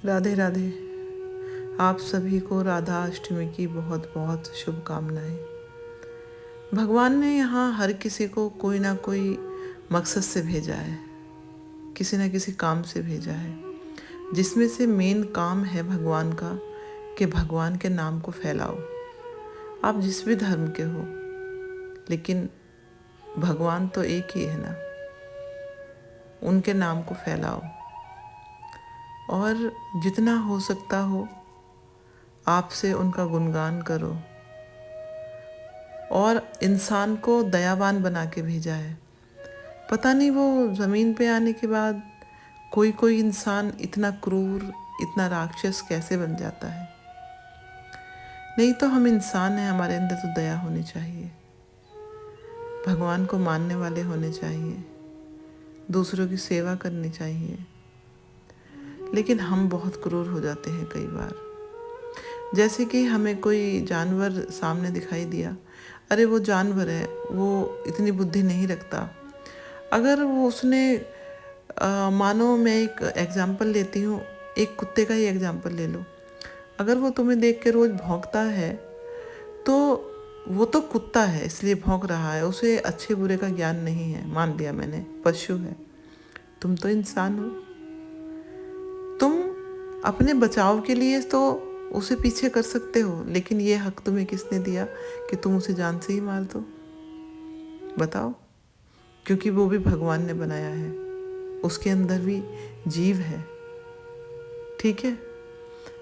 राधे राधे। आप सभी को राधा अष्टमी की बहुत बहुत शुभकामनाएं। भगवान ने यहाँ हर किसी को कोई ना कोई मकसद से भेजा है, किसी न किसी काम से भेजा है, जिसमें से मेन काम है भगवान का कि भगवान के नाम को फैलाओ। आप जिस भी धर्म के हो, लेकिन भगवान तो एक ही है ना। उनके नाम को फैलाओ और जितना हो सकता हो आपसे उनका गुणगान करो। और इंसान को दयावान बना के भेजा है। पता नहीं वो ज़मीन पे आने के बाद कोई इंसान इतना क्रूर, इतना राक्षस कैसे बन जाता है। नहीं तो हम इंसान हैं, हमारे अंदर तो दया होनी चाहिए, भगवान को मानने वाले होने चाहिए, दूसरों की सेवा करनी चाहिए। लेकिन हम बहुत क्रूर हो जाते हैं कई बार। जैसे कि हमें कोई जानवर सामने दिखाई दिया, अरे वो जानवर है, वो इतनी बुद्धि नहीं रखता। अगर वो उसने मानो, मैं एक एग्जांपल लेती हूँ, एक कुत्ते का ही एग्जांपल ले लो। अगर वो तुम्हें देख के रोज़ भौंकता है तो वो तो कुत्ता है इसलिए भौंक रहा है, उसे अच्छे बुरे का ज्ञान नहीं है, मान लिया मैंने, पशु है। तुम तो इंसान हो, तुम अपने बचाव के लिए तो उसे पीछे कर सकते हो, लेकिन ये हक तुम्हें किसने दिया कि तुम उसे जान से ही मार दो? बताओ। क्योंकि वो भी भगवान ने बनाया है, उसके अंदर भी जीव है। ठीक है।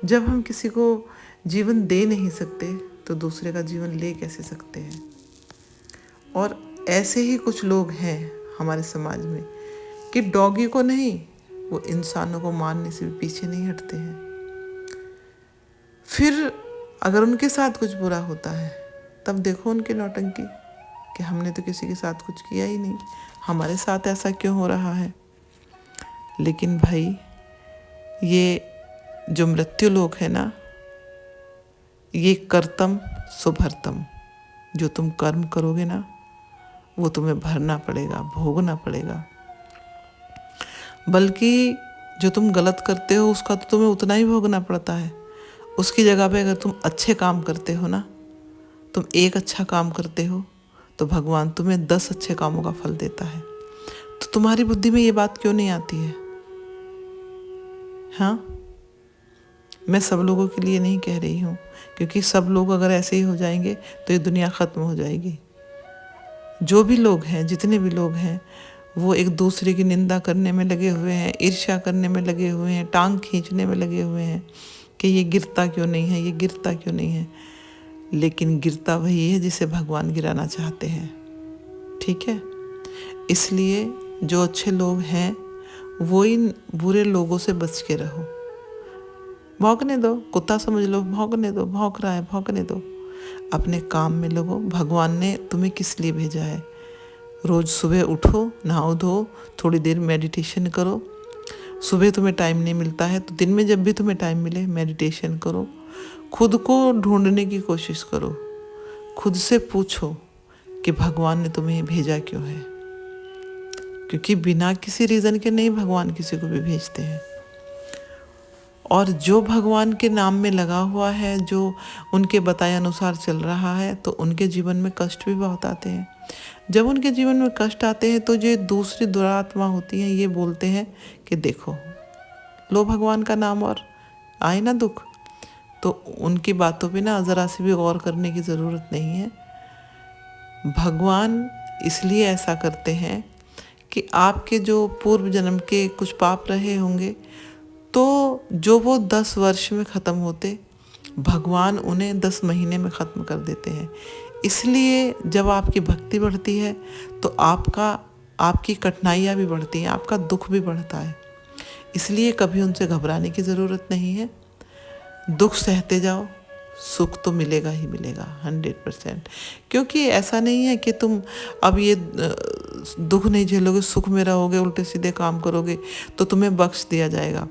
जब हम किसी को जीवन दे नहीं सकते तो दूसरे का जीवन ले कैसे सकते हैं। और ऐसे ही कुछ लोग हैं हमारे समाज में कि डॉगी को नहीं, वो इंसानों को मारने से भी पीछे नहीं हटते हैं। फिर अगर उनके साथ कुछ बुरा होता है तब देखो उनकी नौटंकी कि हमने तो किसी के साथ कुछ किया ही नहीं, हमारे साथ ऐसा क्यों हो रहा है। लेकिन भाई, ये जो मृत्यु लोक है ना, ये कर्तम सुभर्तम, जो तुम कर्म करोगे ना वो तुम्हें भरना पड़ेगा, भोगना पड़ेगा। बल्कि जो तुम गलत करते हो उसका तो तुम्हें उतना ही भोगना पड़ता है। उसकी जगह पे अगर तुम अच्छे काम करते हो ना, तुम एक अच्छा काम करते हो तो भगवान तुम्हें 10 अच्छे कामों का फल देता है। तो तुम्हारी बुद्धि में ये बात क्यों नहीं आती है? हाँ, मैं सब लोगों के लिए नहीं कह रही हूँ, क्योंकि सब लोग अगर ऐसे ही हो जाएंगे तो ये दुनिया ख़त्म हो जाएगी। जो भी लोग हैं, जितने भी लोग हैं, वो एक दूसरे की निंदा करने में लगे हुए हैं, ईर्ष्या करने में लगे हुए हैं, टांग खींचने में लगे हुए हैं कि ये गिरता क्यों नहीं है, ये गिरता क्यों नहीं है। लेकिन गिरता वही है जिसे भगवान गिराना चाहते हैं। ठीक है। इसलिए जो अच्छे लोग हैं वो इन बुरे लोगों से बच के रहो। भौंकने दो, कुत्ता समझ लो, भौंकने दो, भौंक रहा है, भौंकने दो। अपने काम में लगो। भगवान ने तुम्हें किस लिए भेजा है? रोज़ सुबह उठो, नहाओ धो, थोड़ी देर मेडिटेशन करो। सुबह तुम्हें टाइम नहीं मिलता है तो दिन में जब भी तुम्हें टाइम मिले मेडिटेशन करो। खुद को ढूंढने की कोशिश करो। खुद से पूछो कि भगवान ने तुम्हें भेजा क्यों है। क्योंकि बिना किसी रीज़न के नहीं भगवान किसी को भी भेजते हैं। और जो भगवान के नाम में लगा हुआ है, जो उनके बताए अनुसार चल रहा है, तो उनके जीवन में कष्ट भी बहुत आते हैं। जब उनके जीवन में कष्ट आते हैं तो जो दूसरी दुरात्मा होती हैं ये बोलते हैं कि देखो, लो भगवान का नाम और आए ना दुख। तो उनकी बातों पे ना ज़रा सी भी गौर करने की ज़रूरत नहीं है। भगवान इसलिए ऐसा करते हैं कि आपके जो पूर्व जन्म के कुछ पाप रहे होंगे तो जो वो 10 वर्ष में ख़त्म होते, भगवान उन्हें 10 महीने में ख़त्म कर देते हैं। इसलिए जब आपकी भक्ति बढ़ती है तो आपकी कठिनाइयाँ भी बढ़ती हैं, आपका दुख भी बढ़ता है। इसलिए कभी उनसे घबराने की ज़रूरत नहीं है। दुख सहते जाओ, सुख तो मिलेगा ही मिलेगा 100%। क्योंकि ऐसा नहीं है कि तुम अब ये दुख नहीं झेलोगे, सुख में रहोगे, उल्टे सीधे काम करोगे तो तुम्हें बख्श दिया जाएगा।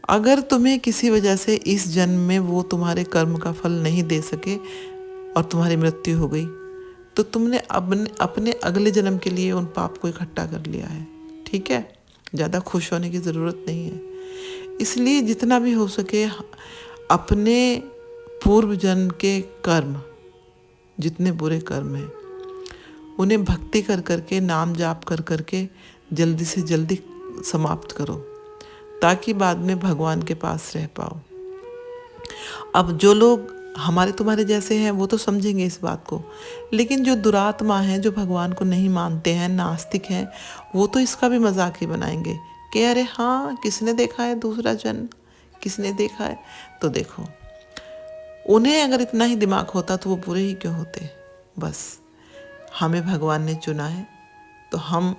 अगर तुम्हें किसी वजह से इस जन्म में वो तुम्हारे कर्म का फल नहीं दे सके और तुम्हारी मृत्यु हो गई तो तुमने अपने अगले जन्म के लिए उन पाप को इकट्ठा कर लिया है। ठीक है। ज़्यादा खुश होने की ज़रूरत नहीं है। इसलिए जितना भी हो सके अपने पूर्व जन्म के कर्म, जितने बुरे कर्म हैं, उन्हें भक्ति कर करके, नाम जाप कर करके जल्दी से जल्दी समाप्त करो, ताकि बाद में भगवान के पास रह पाओ। अब जो लोग हमारे तुम्हारे जैसे हैं वो तो समझेंगे इस बात को, लेकिन जो दुरात्मा हैं, जो भगवान को नहीं मानते हैं, नास्तिक हैं, वो तो इसका भी मजाक ही बनाएंगे कि अरे हाँ, किसने देखा है दूसरा जन्म, किसने देखा है। तो देखो, उन्हें अगर इतना ही दिमाग होता तो वो बुरे ही क्यों होते। बस हमें भगवान ने चुना है तो हम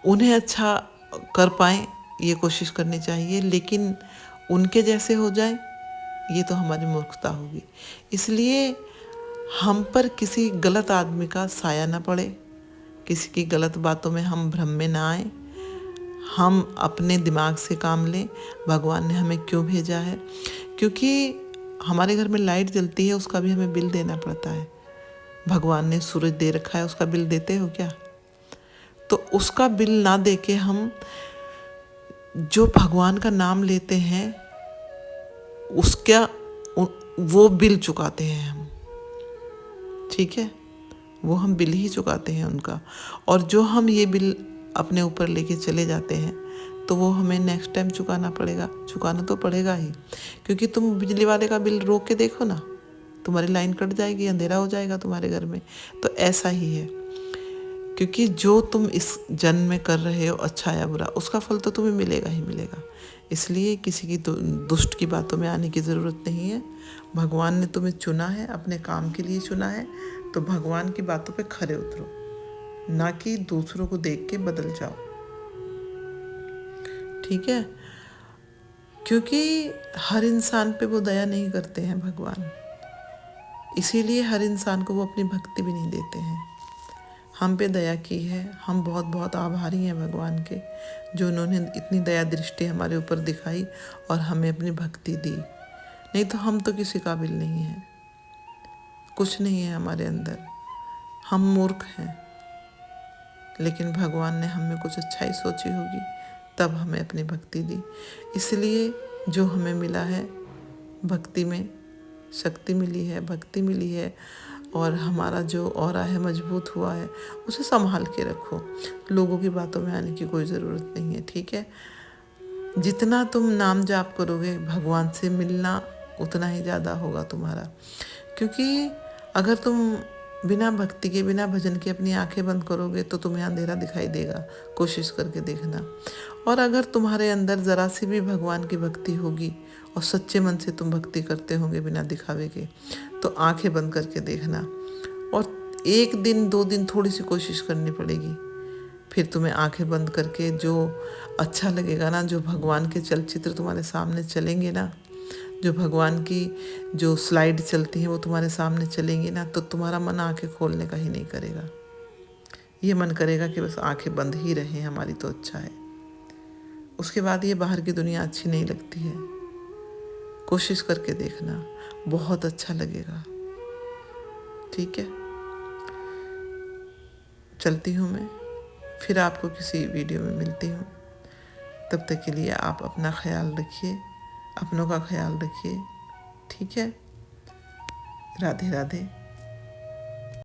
उन्हें अच्छा कर पाएँ ये कोशिश करनी चाहिए, लेकिन उनके जैसे हो जाए ये तो हमारी मूर्खता होगी। इसलिए हम पर किसी गलत आदमी का साया ना पड़े, किसी की गलत बातों में हम भ्रम में ना आए, हम अपने दिमाग से काम लें। भगवान ने हमें क्यों भेजा है, क्योंकि हमारे घर में लाइट जलती है, उसका भी हमें बिल देना पड़ता है। भगवान ने सूरज दे रखा है, उसका बिल देते हो क्या? तो उसका बिल ना दे के हम जो भगवान का नाम लेते हैं उसका वो बिल चुकाते हैं हम, ठीक है, वो हम बिल ही चुकाते हैं उनका। और जो हम ये बिल अपने ऊपर लेके चले जाते हैं तो वो हमें नेक्स्ट टाइम चुकाना पड़ेगा, चुकाना तो पड़ेगा ही। क्योंकि तुम बिजली वाले का बिल रोक के देखो ना, तुम्हारी लाइन कट जाएगी, अंधेरा हो जाएगा तुम्हारे घर में। तो ऐसा ही है, क्योंकि जो तुम इस जन्म में कर रहे हो, अच्छा या बुरा, उसका फल तो तुम्हें मिलेगा ही मिलेगा। इसलिए किसी की दुष्ट की बातों में आने की ज़रूरत नहीं है। भगवान ने तुम्हें चुना है, अपने काम के लिए चुना है, तो भगवान की बातों पे खरे उतरो, ना कि दूसरों को देख के बदल जाओ, ठीक है। क्योंकि हर इंसान पे वो दया नहीं करते हैं भगवान, इसीलिए हर इंसान को वो अपनी भक्ति भी नहीं देते हैं। हम पे दया की है, हम बहुत बहुत आभारी हैं भगवान के, जो उन्होंने इतनी दया दृष्टि हमारे ऊपर दिखाई और हमें अपनी भक्ति दी। नहीं तो हम तो किसी काबिल नहीं हैं, कुछ नहीं है हमारे अंदर, हम मूर्ख हैं। लेकिन भगवान ने हमें कुछ अच्छा ही सोची होगी, तब हमें अपनी भक्ति दी। इसलिए जो हमें मिला है, भक्ति में शक्ति मिली है, भक्ति मिली है, और हमारा जो ऑरा है मजबूत हुआ है, उसे संभाल के रखो। लोगों की बातों में आने की कोई ज़रूरत नहीं है, ठीक है। जितना तुम नाम जाप करोगे, भगवान से मिलना उतना ही ज़्यादा होगा तुम्हारा। क्योंकि अगर तुम बिना भक्ति के, बिना भजन के अपनी आंखें बंद करोगे तो तुम्हें अंधेरा दिखाई देगा, कोशिश करके देखना। और अगर तुम्हारे अंदर ज़रा सी भी भगवान की भक्ति होगी और सच्चे मन से तुम भक्ति करते होंगे बिना दिखावे के, तो आंखें बंद करके देखना। और 1 दिन 2 दिन थोड़ी सी कोशिश करनी पड़ेगी, फिर तुम्हें आंखें बंद करके जो अच्छा लगेगा ना, जो भगवान के चलचित्र तुम्हारे सामने चलेंगे ना, जो भगवान की जो स्लाइड चलती है वो तुम्हारे सामने चलेंगी ना, तो तुम्हारा मन आंखें खोलने का ही नहीं करेगा। ये मन करेगा कि बस आंखें बंद ही रहें, हमारी तो अच्छा है। उसके बाद ये बाहर की दुनिया अच्छी नहीं लगती है। कोशिश करके देखना, बहुत अच्छा लगेगा, ठीक है। चलती हूँ मैं, फिर आपको किसी वीडियो में मिलती हूँ। तब तक के लिए आप अपना ख्याल रखिए, अपनों का ख्याल रखिए, ठीक है। राधे राधे।